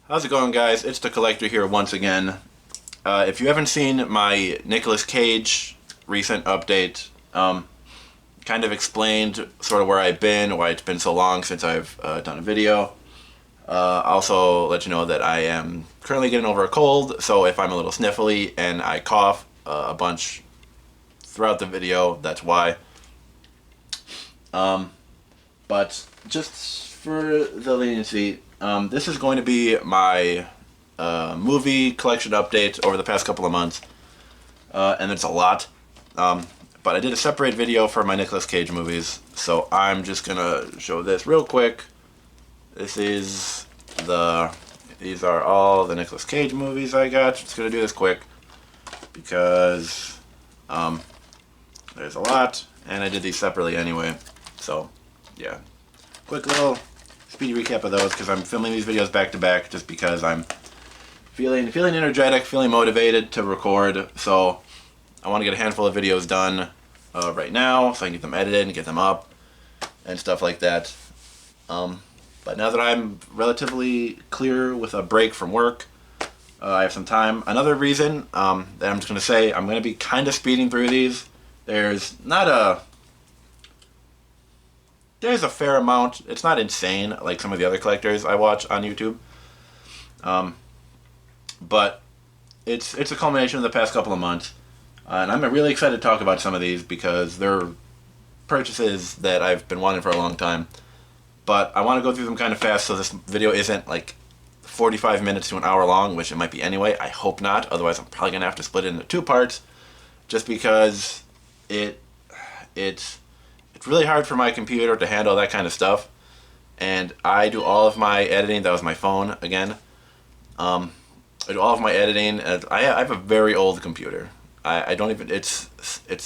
How's it going, guys? It's the Collector here once again. If you haven't seen my Nicolas Cage recent update, kind of explained sort of where I've been, why it's been so long since I've done a video. Also let you know that I am currently getting over a cold, so if I'm a little sniffly and I cough a bunch throughout the video, that's why. But just for the leniency, this is going to be my movie collection update over the past couple of months, and it's a lot. But I did a separate video for my Nicolas Cage movies, so I'm just gonna show this real quick. These are all the Nicolas Cage movies I got. Just gonna do this quick because there's a lot, and I did these separately anyway. So yeah, quick little speedy recap of those because I'm filming these videos back to back just because I'm feeling energetic, feeling motivated to record. So I want to get a handful of videos done right now so I can get them edited and get them up and stuff like that. But now that I'm relatively clear with a break from work, I have some time. Another reason that I'm just going to say I'm going to be kind of speeding through these. There's a fair amount. It's not insane like some of the other collectors I watch on YouTube. But it's a culmination of the past couple of months. And I'm really excited to talk about some of these because they're purchases that I've been wanting for a long time. But I want to go through them kind of fast so this video isn't like 45 minutes to an hour long, which it might be anyway. I hope not. Otherwise, I'm probably going to have to split it into two parts just because it's really hard for my computer to handle that kind of stuff. And I do all of my editing. That was my phone again. I do all of my editing. I have a very old computer. I don't even. It's a, I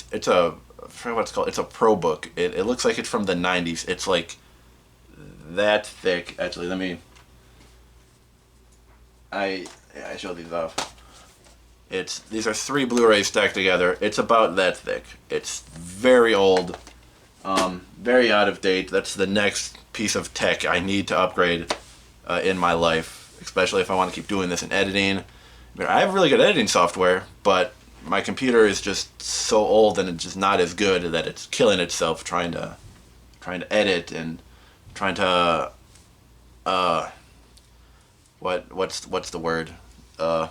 forget what it's called. It's a ProBook. It looks like it's from the 90s. It's like that thick. Actually, let me. I show these off. These are 3 Blu-rays stacked together. It's about that thick. It's very old. Very out of date. That's the next piece of tech I need to upgrade in my life, especially if I want to keep doing this in editing. I mean, I have really good editing software, but my computer is just so old and it's just not as good that it's killing itself trying to edit and trying to what's the word, to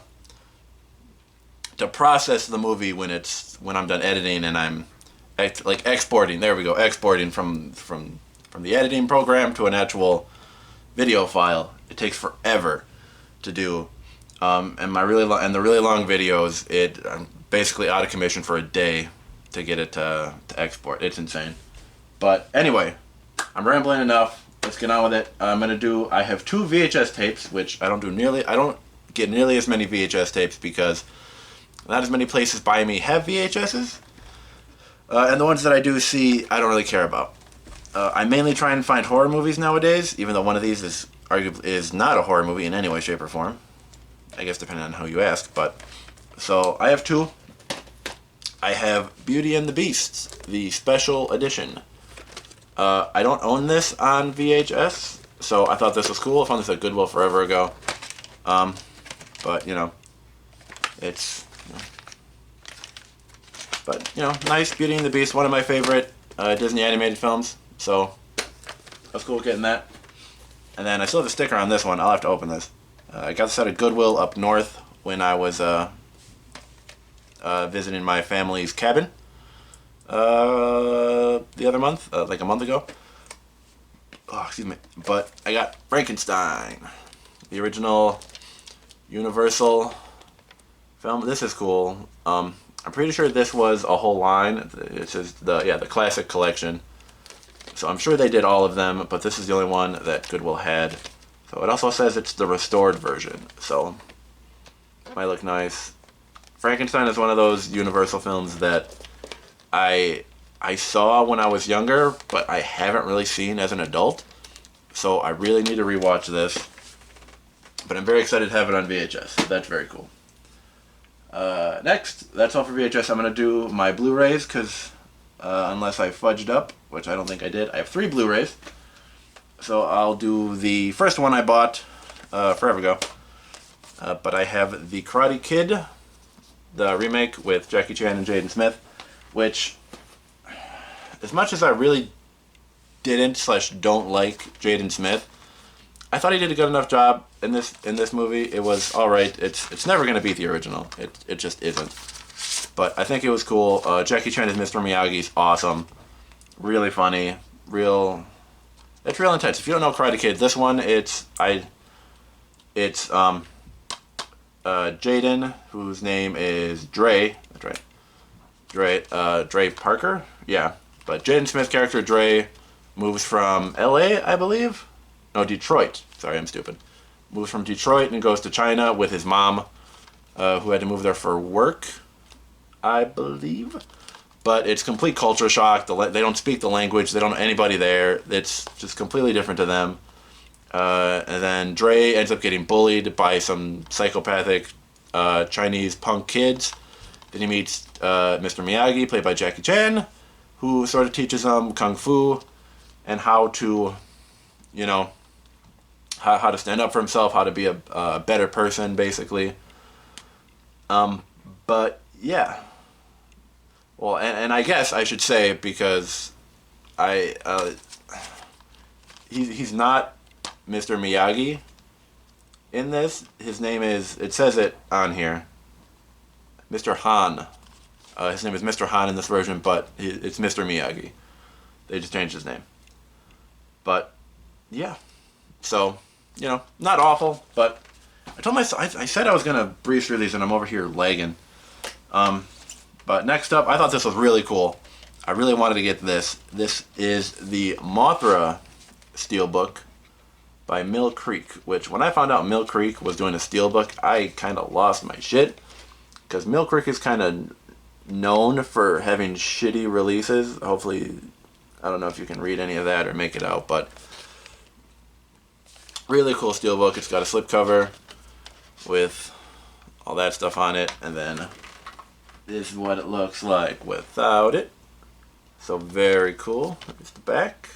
process the movie when I'm done editing and I'm like exporting. There we go, exporting from the editing program to an actual video file. It takes forever to do, and the really long videos, I'm basically out of commission for a day to get it to export. It's insane. But anyway, I'm rambling enough. Let's get on with it. I have 2 VHS tapes, which I don't get nearly as many VHS tapes because not as many places by me have VHSs. And the ones that I do see, I don't really care about. I mainly try and find horror movies nowadays, even though one of these is arguably not a horror movie in any way, shape, or form. I guess depending on who you ask. But so I have 2. I have Beauty and the Beast, the special edition. I don't own this on VHS, so I thought this was cool. I found this at Goodwill forever ago. But you know, it's. But, nice. Beauty and the Beast, one of my favorite Disney animated films. So, that's cool getting that. And then I still have a sticker on this one. I'll have to open this. I got this at a Goodwill up north when I was visiting my family's cabin the other month, like a month ago. Oh, excuse me. But I got Frankenstein, the original Universal film. This is cool. I'm pretty sure this was a whole line. It says the classic collection. So I'm sure they did all of them, but this is the only one that Goodwill had. So it also says it's the restored version. So it might look nice. Frankenstein is one of those Universal films that I saw when I was younger, but I haven't really seen as an adult. So I really need to rewatch this. But I'm very excited to have it on VHS. So that's very cool. Next, that's all for VHS. I'm going to do my Blu-rays because unless I fudged up, which I don't think I did, I have 3 Blu-rays. So I'll do the first one I bought forever ago. But I have The Karate Kid, the remake with Jackie Chan and Jaden Smith, which, as much as I really didn't/don't like Jaden Smith, I thought he did a good enough job in this movie. It was all right. It's never going to beat the original. It just isn't. But I think it was cool. Jackie Chan as Mr. Miyagi's awesome. Really funny. It's real intense. If you don't know Karate Kid, this one it's Jaden, whose name is Dre. That's right. Dre Parker. Yeah. But Jaden Smith's character Dre moves from L.A., I believe. No, Detroit. Sorry, I'm stupid. Moves from Detroit and goes to China with his mom, who had to move there for work, I believe. But it's complete culture shock. They don't speak the language. They don't know anybody there. It's just completely different to them. And then Dre ends up getting bullied by some psychopathic Chinese punk kids. Then he meets Mr. Miyagi, played by Jackie Chan, who sort of teaches him kung fu and how to, how to stand up for himself, how to be a better person, basically. But yeah. Well, and I guess I should say, because he's not Mr. Miyagi in this. His name is, it says it on here, Mr. Han. His name is Mr. Han in this version, but it's Mr. Miyagi. They just changed his name. But yeah, so not awful, but I told myself, I said I was gonna breeze through these, and I'm over here lagging. But next up, I thought this was really cool. I really wanted to get this. This is the Mothra Steelbook by Mill Creek, which when I found out Mill Creek was doing a Steelbook, I kind of lost my shit. Because Mill Creek is kind of known for having shitty releases. Hopefully, I don't know if you can read any of that or make it out, but really cool Steelbook. It's got a slipcover with all that stuff on it, and then this is what it looks like without it. So very cool. Here's the back.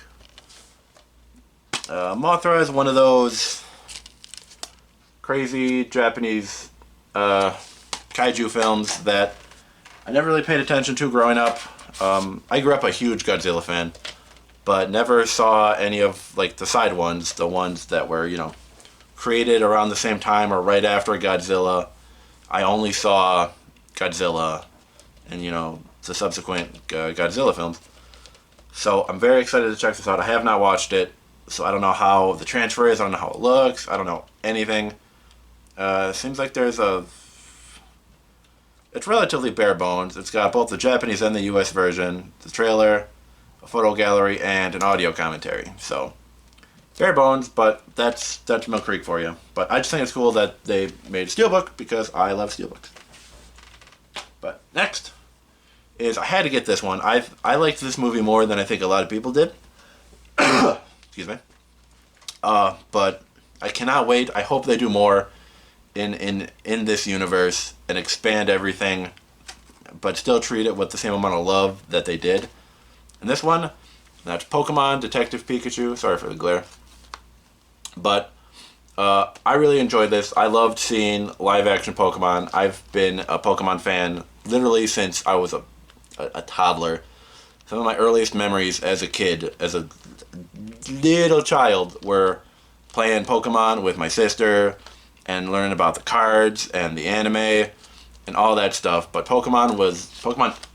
Mothra is one of those crazy Japanese kaiju films that I never really paid attention to growing up. I grew up a huge Godzilla fan, but never saw any of the side ones, the ones that were created around the same time or right after Godzilla. I only saw Godzilla and the subsequent Godzilla films. So I'm very excited to check this out. I have not watched it, so I don't know how the transfer is. I don't know how it looks. I don't know anything. Seems like it's relatively bare bones. It's got both the Japanese and the US version, the trailer, a photo gallery, and an audio commentary. So bare bones, but that's Mill Creek for you. But I just think it's cool that they made a Steelbook because I love Steelbooks. But next is, I had to get this one. I liked this movie more than I think a lot of people did. Excuse me. But I cannot wait. I hope they do more in this universe and expand everything, but still treat it with the same amount of love that they did. And this one, that's Pokemon Detective Pikachu. Sorry for the glare. But I really enjoyed this. I loved seeing live action Pokemon. I've been a Pokemon fan literally since I was a toddler. Some of my earliest memories as a kid, as a little child, were playing Pokemon with my sister and learning about the cards and the anime and all that stuff. But Pokemon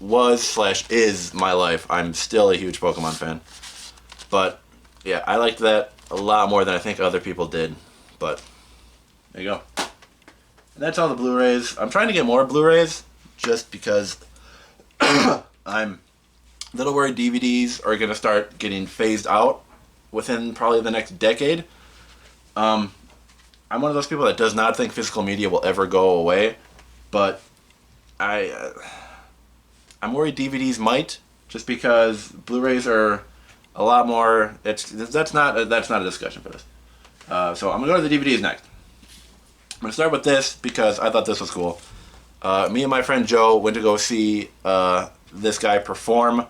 was/is my life. I'm still a huge Pokemon fan. But yeah, I liked that a lot more than I think other people did. But there you go. And that's all the Blu-rays. I'm trying to get more Blu-rays just because I'm a little worried DVDs are going to start getting phased out within probably the next decade. I'm one of those people that does not think physical media will ever go away, but I'm worried DVDs might, just because Blu-rays are a lot more. That's not a discussion for this. So I'm gonna go to the DVDs next. I'm gonna start with this because I thought this was cool. Me and my friend Joe went to go see this guy perform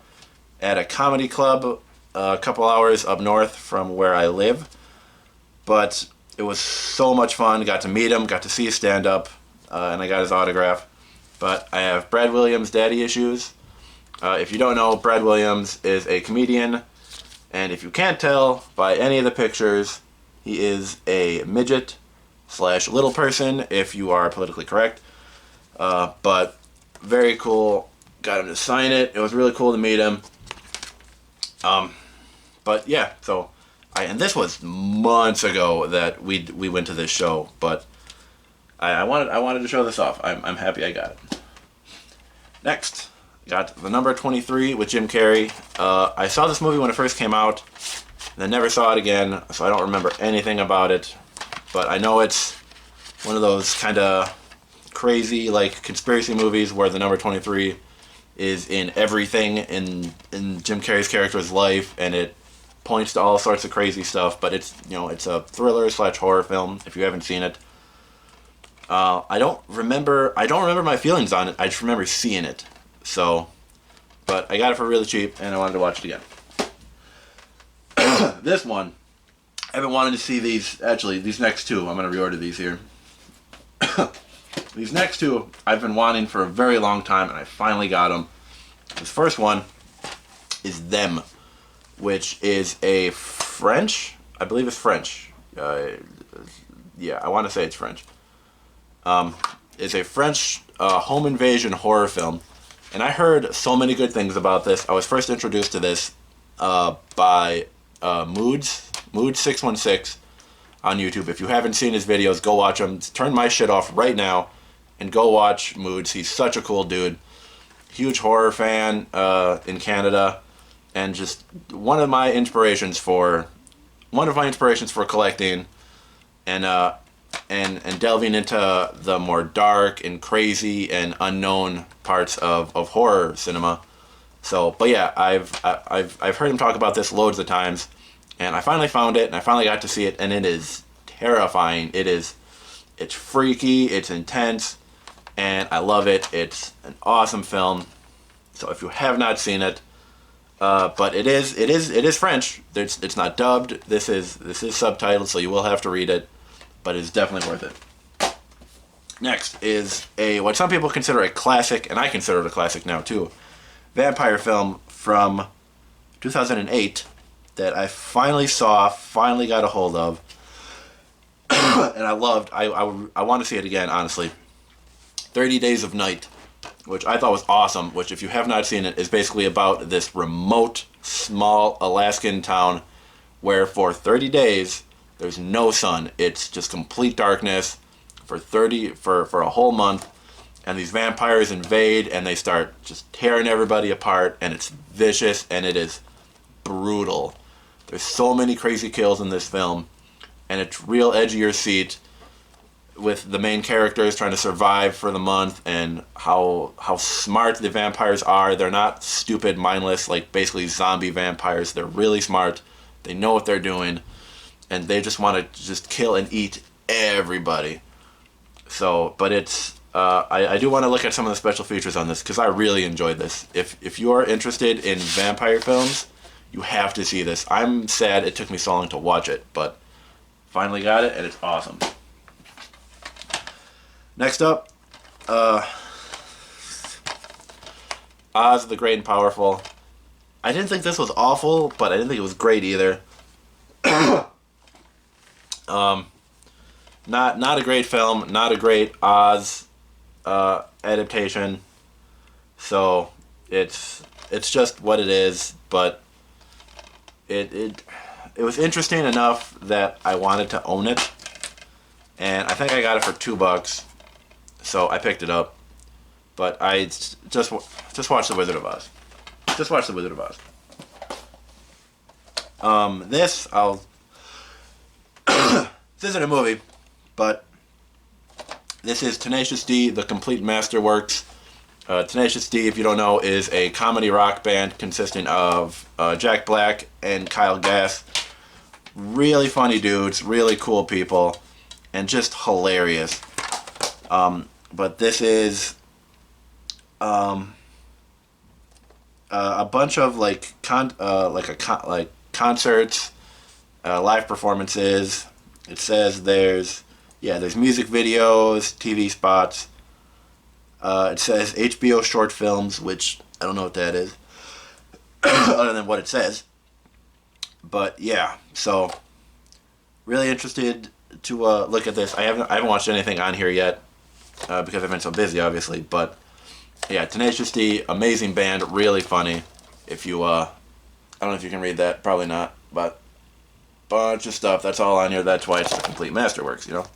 at a comedy club a couple hours up north from where I live. But It was so much fun. Got to meet him, got to see his stand-up, and I got his autograph. But I have Brad Williams' daddy issues. If you don't know, Brad Williams is a comedian, and if you can't tell by any of the pictures, he is a midget / little person, if you are politically correct. But very cool. Got him to sign it. It was really cool to meet him. But yeah, so and this was months ago that we went to this show, but I wanted to show this off. I'm happy I got it. Next, got The Number 23 with Jim Carrey. I saw this movie when it first came out, and then never saw it again, so I don't remember anything about it. But I know it's one of those kind of crazy, like, conspiracy movies where the number 23 is in everything in Jim Carrey's character's life, and it points to all sorts of crazy stuff. But it's it's a thriller / horror film. If you haven't seen it, I don't remember my feelings on it. I just remember seeing it. So, but I got it for really cheap, and I wanted to watch it again. This one, I've been wanting to see these. Actually, these next two, I'm gonna reorder these here. These next two, I've been wanting for a very long time, and I finally got them. This first one is Them, which is a French, I believe it's French. Yeah, I want to say it's French. It's a French home invasion horror film, and I heard so many good things about this. I was first introduced to this by Mood616 on YouTube. If you haven't seen his videos, go watch them. Turn my shit off right now and go watch Moods. He's such a cool dude. Huge horror fan in Canada, and just one of my inspirations for collecting and delving into the more dark and crazy and unknown parts of horror cinema. So, but yeah, I've heard him talk about this loads of times, and I finally found it, and I finally got to see it, and it is terrifying. It's freaky, it's intense, and I love it. It's an awesome film. So if you have not seen it, but it is French. It's not dubbed. This is subtitled, so you will have to read it, but it's definitely worth it. Next is what some people consider a classic, and I consider it a classic now too, vampire film from 2008 that I finally got a hold of, and I loved. I want to see it again, honestly. 30 Days of Night, which I thought was awesome, which if you have not seen it, is basically about this remote, small Alaskan town where for 30 days there's no sun. It's just complete darkness for a whole month, and these vampires invade and they start just tearing everybody apart, and it's vicious and it is brutal. There's so many crazy kills in this film, and it's real edge of your seat with the main characters trying to survive for the month, and how smart the vampires are. They're not stupid, mindless, like basically zombie vampires. They're really smart. They know what they're doing, and they just want to just kill and eat everybody. So, but it's I do want to look at some of the special features on this because I really enjoyed this. If you are interested in vampire films, you have to see this. I'm sad it took me so long to watch it, but finally got it, and it's awesome. Next up, Oz the Great and Powerful. I didn't think this was awful, but I didn't think it was great either. Not a great film, not a great Oz adaptation. So it's just what it is, but it was interesting enough that I wanted to own it, and I think I got it for $2. So I picked it up, but I just watched The Wizard of Oz. Just watch The Wizard of Oz. This isn't a movie, but this is Tenacious D, The Complete Masterworks. Tenacious D, if you don't know, is a comedy rock band consisting of Jack Black and Kyle Gass. Really funny dudes, really cool people, and just hilarious. But this is a bunch of concerts, live performances, It says there's music videos, TV spots. It says HBO short films, which I don't know what that is, other than what it says. But yeah, so really interested to look at this. I haven't watched anything on here yet because I've been so busy, obviously. But yeah, Tenacious D, amazing band, really funny. If you I don't know if you can read that, probably not, but bunch of stuff. That's all on here. That's why it's the complete masterworks, you know.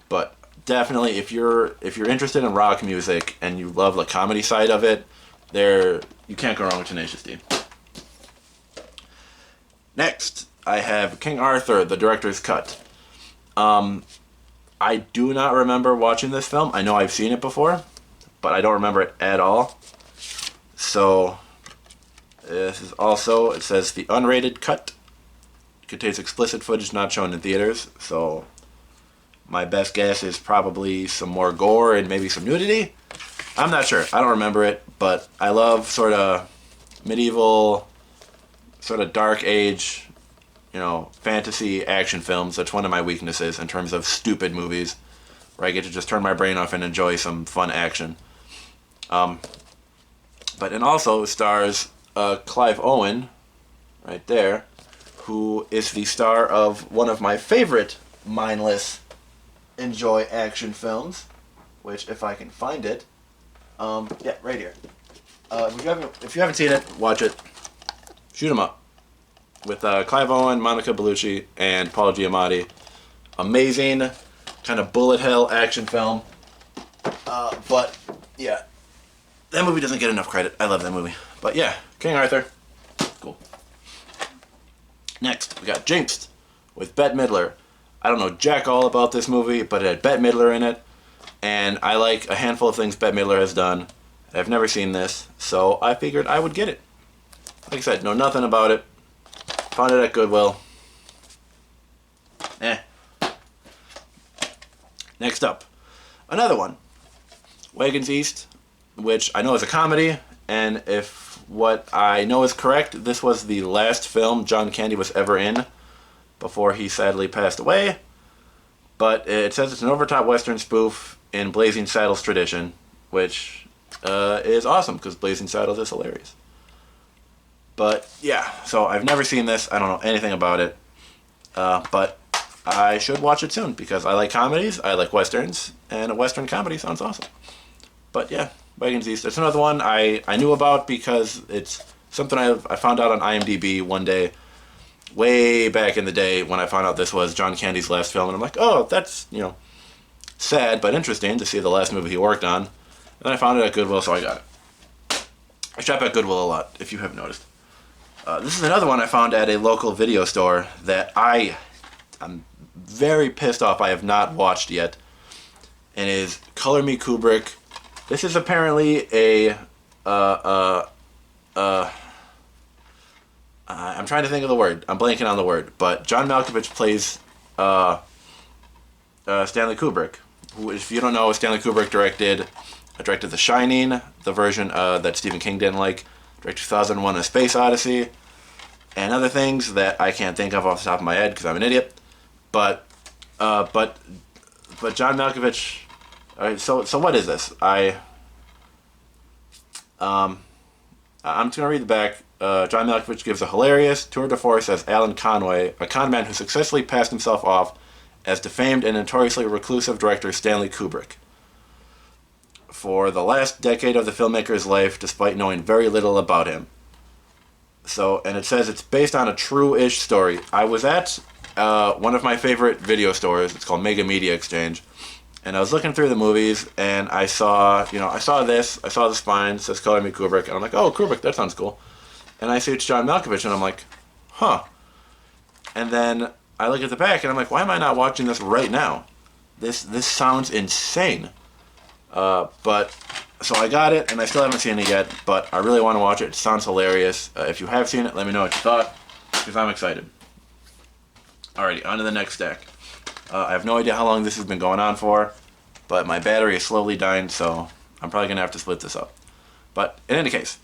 But definitely, if you're interested in rock music and you love the comedy side of it, you can't go wrong with Tenacious D. Next, I have King Arthur, the director's cut. I do not remember watching this film. I know I've seen it before, but I don't remember it at all. So, this is also, it says the unrated cut contains explicit footage not shown in theaters. So, my best guess is probably some more gore and maybe some nudity. I'm not sure. I don't remember it, but I love sort of medieval, sort of dark age, you know, fantasy action films. That's one of my weaknesses in terms of stupid movies, where I get to just turn my brain off and enjoy some fun action. But it also stars Clive Owen, right there, who is the star of one of my favorite mindless enjoy action films, which if I can find it, yeah, right here. If you haven't seen it, watch it. Shoot 'em up. With Clive Owen, Monica Bellucci, and Paul Giamatti. Amazing, kind of bullet hell action film. But yeah, that movie doesn't get enough credit. I love that movie. But yeah, King Arthur, cool. Next, we got Jinxed with Bette Midler. I don't know jack all about this movie, but it had Bette Midler in it, and I like a handful of things Bette Midler has done. I've never seen this, so I figured I would get it. Like I said, know nothing about it. Found it at Goodwill. Next up, another one. Wagons East, which I know is a comedy, and if what I know is correct, this was the last film John Candy was ever in before he sadly passed away. But it says it's an overtop Western spoof in Blazing Saddles tradition, which is awesome because Blazing Saddles is hilarious. But yeah, so I've never seen this. I don't know anything about it. But I should watch it soon because I like comedies, I like Westerns, and a Western comedy sounds awesome. But yeah, Wagons East. It's another one I knew about because it's something I found out on IMDb one day, way back in the day when I found out this was John Candy's last film. And I'm like, oh, that's, you know, sad but interesting to see the last movie he worked on. And then I found it at Goodwill, so I got it. I shop at Goodwill a lot, if you have noticed. This is another one I found at a local video store that I'm very pissed off I have not watched yet, and is Color Me Kubrick. This is apparently I'm trying to think of the word. I'm blanking on the word, but John Malkovich plays Stanley Kubrick, who, if you don't know, Stanley Kubrick directed The Shining, the version that Stephen King didn't like, directed 2001: A Space Odyssey, and other things that I can't think of off the top of my head because I'm an idiot. But John Malkovich. So what is this? I'm just gonna read the back. John Malkovich gives a hilarious tour de force as Alan Conway, a con man who successfully passed himself off as defamed and notoriously reclusive director Stanley Kubrick for the last decade of the filmmaker's life, despite knowing very little about him. So, and it says it's based on a true-ish story. I was at one of my favorite video stores. It's called Mega Media Exchange. And I was looking through the movies, and I saw this. I saw the spine, it says Color Me Kubrick. And I'm like, oh, Kubrick, that sounds cool. And I see it's John Malkovich, and I'm like, huh. And then I look at the back, and I'm like, why am I not watching this right now? This sounds insane. But so I got it, and I still haven't seen it yet, but I really want to watch it. It sounds hilarious. If you have seen it, let me know what you thought, because I'm excited. Alrighty, on to the next stack. I have no idea how long this has been going on for, but my battery is slowly dying, so I'm probably going to have to split this up. But in any case,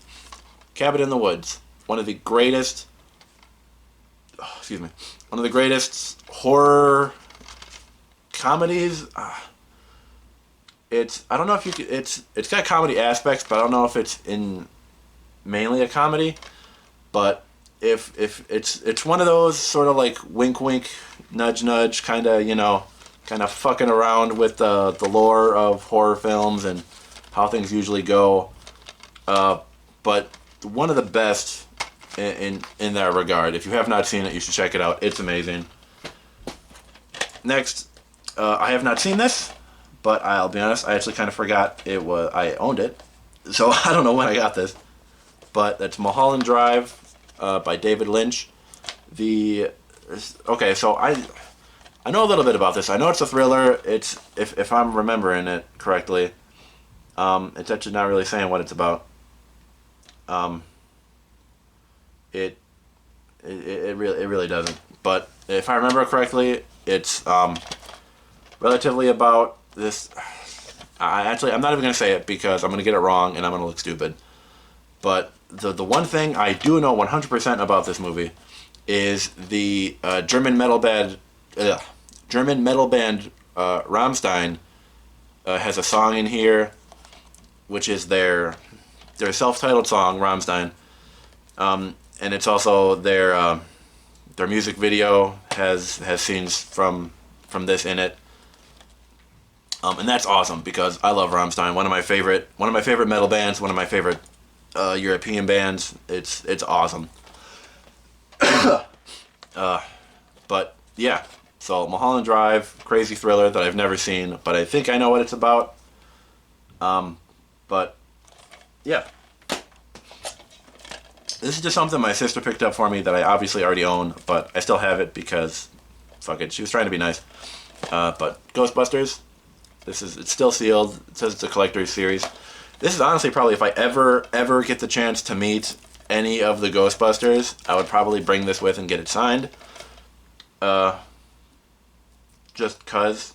Cabin in the Woods, one of the greatest excuse me, one of the greatest horror comedies. It's I don't know if you could, it's got comedy aspects, but I don't know if it's in mainly a comedy. But if it's one of those sort of like wink wink, nudge nudge kind of, kind of fucking around with the lore of horror films and how things usually go. But one of the best in that regard. If you have not seen it, you should check it out. It's amazing. Next, I have not seen this, but I'll be honest, I actually kind of forgot I owned it, so I don't know when I got this. But that's Mulholland Drive by David Lynch. Okay, so I know a little bit about this. I know it's a thriller. It's if I'm remembering it correctly, it's actually not really saying what it's about. It really doesn't. But if I remember correctly, it's relatively about this. I'm not even gonna say it because I'm gonna get it wrong and I'm gonna look stupid. But the one thing I do know 100% about this movie is the German metal band Rammstein has a song in here, which is their self-titled song, Rammstein. And it's also their music video has scenes from this in it. And that's awesome because I love Rammstein, one of my favorite metal bands, one of my favorite European bands. It's awesome. But yeah, so Mulholland Drive, crazy thriller that I've never seen, but I think I know what it's about. But yeah, this is just something my sister picked up for me that I obviously already own, but I still have it because fuck it, she was trying to be nice. But Ghostbusters, it's still sealed. It says it's a collector's series. This is honestly probably, if I ever get the chance to meet any of the Ghostbusters, I would probably bring this with and get it signed. Just cause,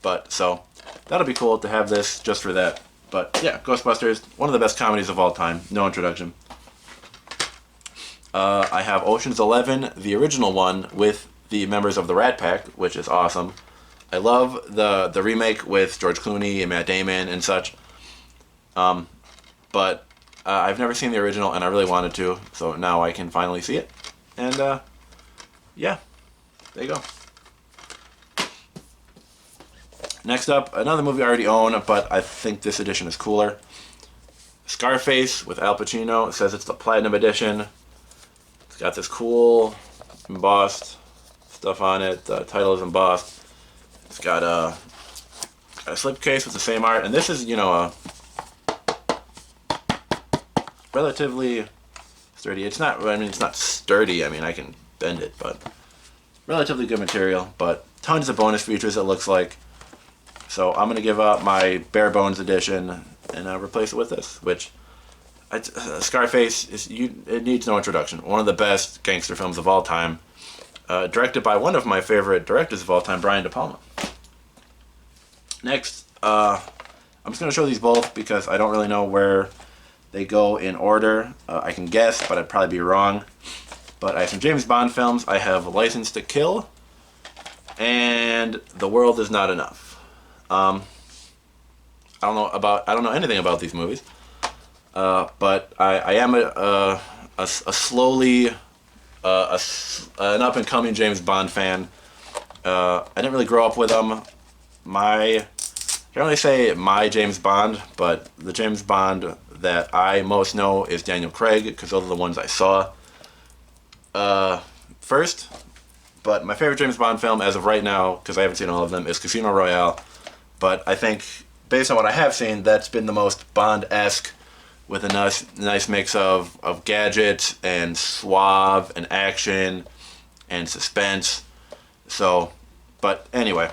But so that'll be cool to have this just for that. But yeah, Ghostbusters, one of the best comedies of all time. No introduction. I have Ocean's 11, the original one with the members of the Rat Pack, which is awesome. I love the remake with George Clooney and Matt Damon and such. But I've never seen the original, and I really wanted to, so now I can finally see it. And yeah, there you go. Next up, another movie I already own, but I think this edition is cooler. Scarface with Al Pacino. It says it's the Platinum Edition. It's got this cool embossed stuff on it. The title is embossed. It's got a slipcase with the same art, and this is, a relatively sturdy. It's not sturdy. I mean, I can bend it, but relatively good material. But tons of bonus features, it looks like. So I'm gonna give up my bare bones edition and replace it with this, which Scarface it needs no introduction. One of the best gangster films of all time, directed by one of my favorite directors of all time, Brian De Palma. Next, I'm just gonna show these both because I don't really know where they go in order. I can guess, but I'd probably be wrong. But I have some James Bond films. I have License to Kill and The World Is Not Enough. I don't know anything about these movies, but I am a slowly an up and coming James Bond fan. I didn't really grow up with them. I can't really say my James Bond, but the James Bond that I most know is Daniel Craig, because those are the ones I saw first. But my favorite James Bond film as of right now, because I haven't seen all of them, is Casino Royale. But I think, based on what I have seen, that's been the most Bond-esque, with a nice mix of gadgets and suave and action and suspense. So, but anyway,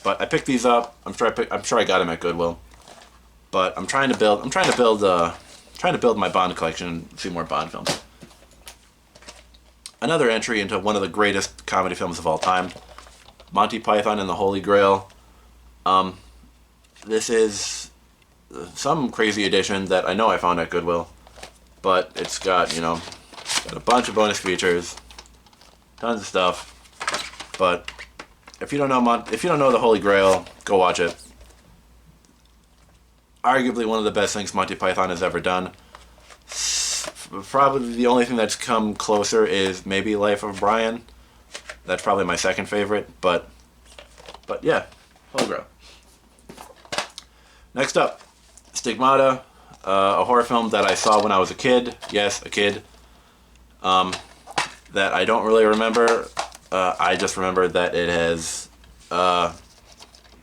I picked these up. I'm sure I got them at Goodwill. But I'm trying to build my Bond collection and see more Bond films. Another entry into one of the greatest comedy films of all time, Monty Python and the Holy Grail. This is some crazy edition that I know I found at Goodwill, but it's got, a bunch of bonus features. tons of stuff. But if you don't know the Holy Grail, go watch it. Arguably one of the best things Monty Python has ever done. Probably the only thing that's come closer is maybe Life of Brian. That's probably my second favorite, but yeah, Holy Grail. Next up, Stigmata, a horror film that I saw when I was a kid. Yes, a kid. That I don't really remember. I just remember that it has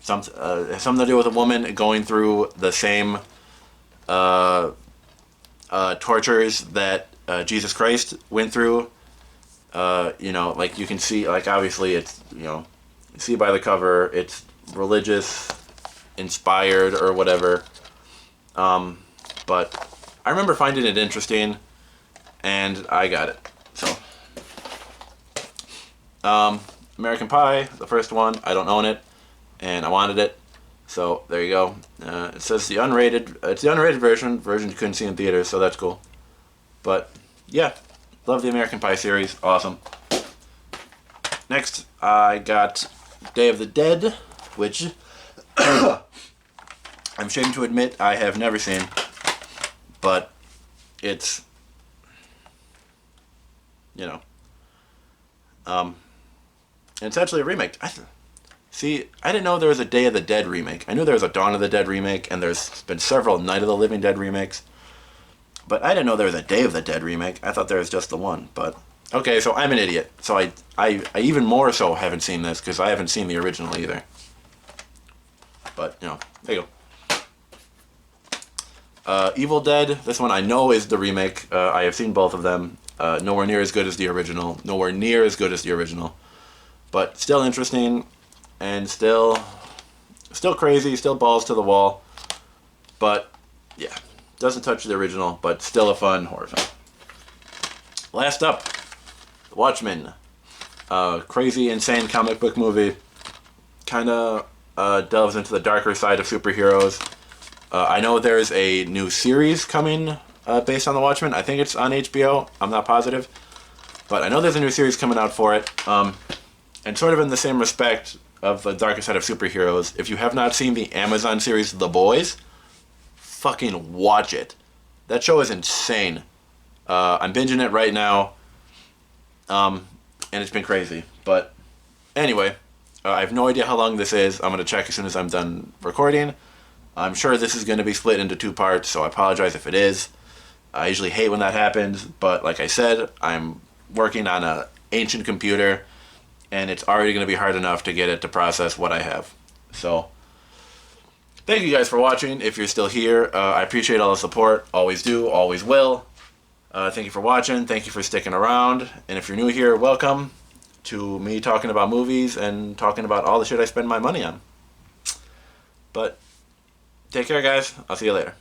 something to do with a woman going through the same tortures that Jesus Christ went through. Like you can see, like obviously it's, you see by the cover, it's religious, inspired or whatever. But I remember finding it interesting, and I got it. So, American Pie, the first one, I don't own it, and I wanted it. So there you go. It says it's the unrated version you couldn't see in theaters, so that's cool. But yeah, love the American Pie series, awesome. Next, I got Day of the Dead, which I'm ashamed to admit I have never seen, but it's, it's actually a remake. See, I didn't know there was a Day of the Dead remake. I knew there was a Dawn of the Dead remake, and there's been several Night of the Living Dead remakes. But I didn't know there was a Day of the Dead remake. I thought there was just the one. But, okay, so I'm an idiot. So I even more so haven't seen this, because I haven't seen the original either. But, there you go. Evil Dead, this one I know is the remake. I have seen both of them. Nowhere near as good as the original. But still interesting. And still crazy, still balls to the wall. But, yeah, doesn't touch the original, but still a fun horror film. Last up, The Watchmen. Crazy, insane comic book movie. Kind of delves into the darker side of superheroes. I know there's a new series coming based on The Watchmen. I think it's on HBO. I'm not positive. But I know there's a new series coming out for it. And sort of in the same respect of the darker side of superheroes, if you have not seen the Amazon series The Boys, fucking watch it. That show is insane. I'm binging it right now, and it's been crazy. But anyway, I have no idea how long this is. I'm going to check as soon as I'm done recording. I'm sure this is going to be split into 2 parts, so I apologize if it is. I usually hate when that happens, but like I said, I'm working on an ancient computer, and it's already going to be hard enough to get it to process what I have. So, thank you guys for watching. If you're still here, I appreciate all the support. Always do, always will. Thank you for watching. Thank you for sticking around. And if you're new here, welcome to me talking about movies and talking about all the shit I spend my money on. But, take care, guys. I'll see you later.